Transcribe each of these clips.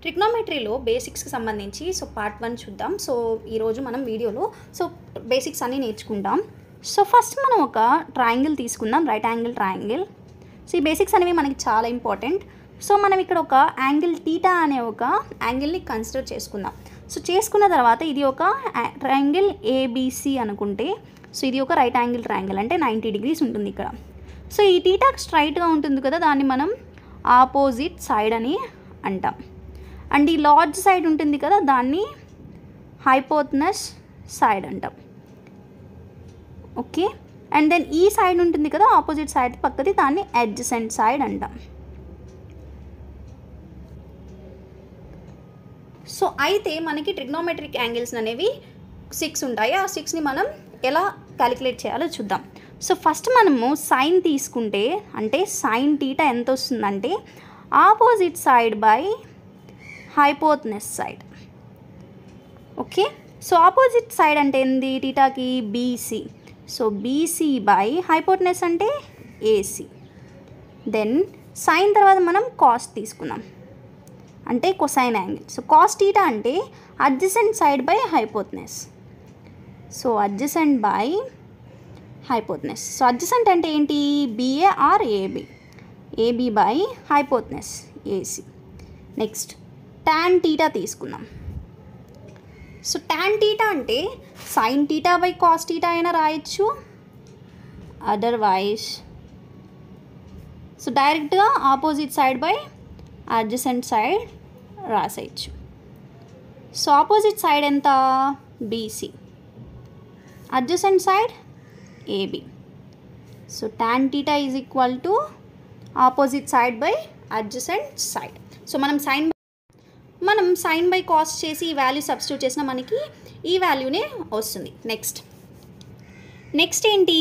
ట్రిగ్నోమెట్రీలో బేసిక్స్కి సంబంధించి so part 1 చూద్దాం. So ఈరోజు మనం వీడియోలో సో బేసిక్స్ అన్నీ నేర్చుకుంటాం. సో ఫస్ట్ మనం ఒక ట్రయాంగిల్ తీసుకుందాం, రైట్ యాంగిల్ ట్రయాంగిల్. సో ఈ బేసిక్స్ అనేవి మనకి చాలా ఇంపార్టెంట్. సో మనం ఇక్కడ ఒక యాంగిల్ టీటా అనే ఒక యాంగిల్ని కన్సిడర్ చేసుకుందాం. సో చేసుకున్న తర్వాత ఇది ఒక ట్రయాంగిల్ ఏబిసి అనుకుంటే, సో ఇది ఒక రైట్ యాంగిల్ ట్రయాంగిల్ అంటే 90 degrees ఉంటుంది ఇక్కడ. సో ఈ టీటా స్ట్రైట్గా ఉంటుంది కదా, దాన్ని మనం ఆపోజిట్ సైడ్ అని అంటాం. అండ్ ఈ లార్జ్ సైడ్ ఉంటుంది కదా, దాన్ని హైపోటెనస్ సైడ్ అంటాం. ఓకే, అండ్ దెన్ ఈ సైడ్ ఉంటుంది కదా ఆపోజిట్ సైడ్ పక్కది, దాన్ని అడ్జసెంట్ సైడ్ అంటాం. సో అయితే మనకి ట్రిగ్నోమెట్రిక్ యాంగిల్స్ అనేవి 6 ఉంటాయి. ఆ 6ని మనం ఎలా క్యాలిక్యులేట్ చేయాలో చూద్దాం. సో ఫస్ట్ మనము సైన్ తీసుకుంటే, అంటే సైన్ టీటా ఎంత వస్తుందంటే opposite side by hypotenuse side. Okay, so opposite side అంటే ఏంది టీటాకి? BC. So BC by hypotenuse అంటే ఏసీ. దెన్ సైన్ తర్వాత మనం కాస్ తీసుకున్నాం, అంటే cosine angle. So cos theta అంటే adjacent side by hypotenuse. So adjacent by hypotenuse. So adjacent అంటే ఏంటి? BA or AB. AB by hypotenuse AC. Next tan theta తీసుకుందాం. So tan theta అంటే sine theta by cos theta అయినా రాయొచ్చు, otherwise so డైరెక్ట్గా opposite side by adjacent side రాసేయచ్చు. So opposite side ఎంత? BC. Adjacent side AB. So tan theta is equal to opposite side by adjacent side. So మనం sine by cos చేసి ఈ value substitute చేసినా మనకి ఈ వాల్యూనే వస్తుంది. నెక్స్ట్ ఏంటి?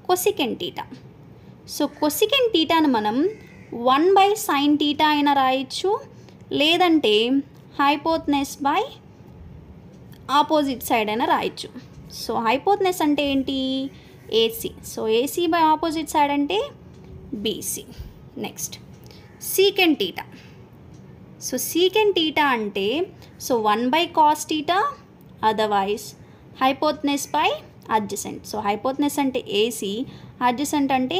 Cosecant theta. సో కొసికెంట్ టీటాను మనం 1 బై సైన్ టీటా అయినా రాయొచ్చు, లేదంటే హైపోటెనస్ బై ఆపోజిట్ సైడ్ అయినా రాయొచ్చు. సో హైపోటెనస్ అంటే ఏంటి? AC. So AC by opposite side అంటే BC. Next secant theta. So secant theta అంటే so 1 by cos theta, otherwise hypotenuse by adjacent. So hypotenuse అంటే ఏసీ, అడ్జసెంట్ అంటే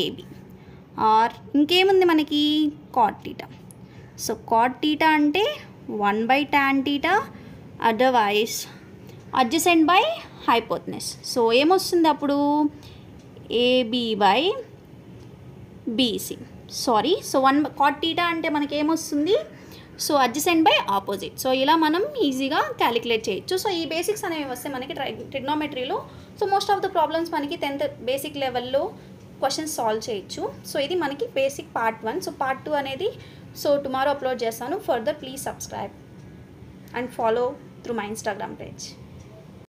AB. Or ఇంకేముంది మనకి? Cot theta. So cot theta అంటే 1 by tan theta, otherwise adjacent by hypotenuse. So ఏమొస్తుంది అప్పుడు? AB by BC. Sorry, so 1 cot theta అంటే మనకి ఏమొస్తుంది? So adjacent by opposite. So ఇలా మనం ఈజీగా క్యాలిక్యులేట్ చేయొచ్చు. సో ఈ బేసిక్స్ అనేవి వస్తే మనకి ట్రిగ్నోమెట్రీలో so most of the problems మనకి 10th బేసిక్ లెవెల్లో క్వశ్చన్స్ సాల్వ్ చేయొచ్చు. సో ఇది మనకి బేసిక్ పార్ట్ 1. సో పార్ట్ 2 అనేది సో టుమారో అప్లోడ్ చేస్తాను. Further please subscribe and follow through my Instagram page.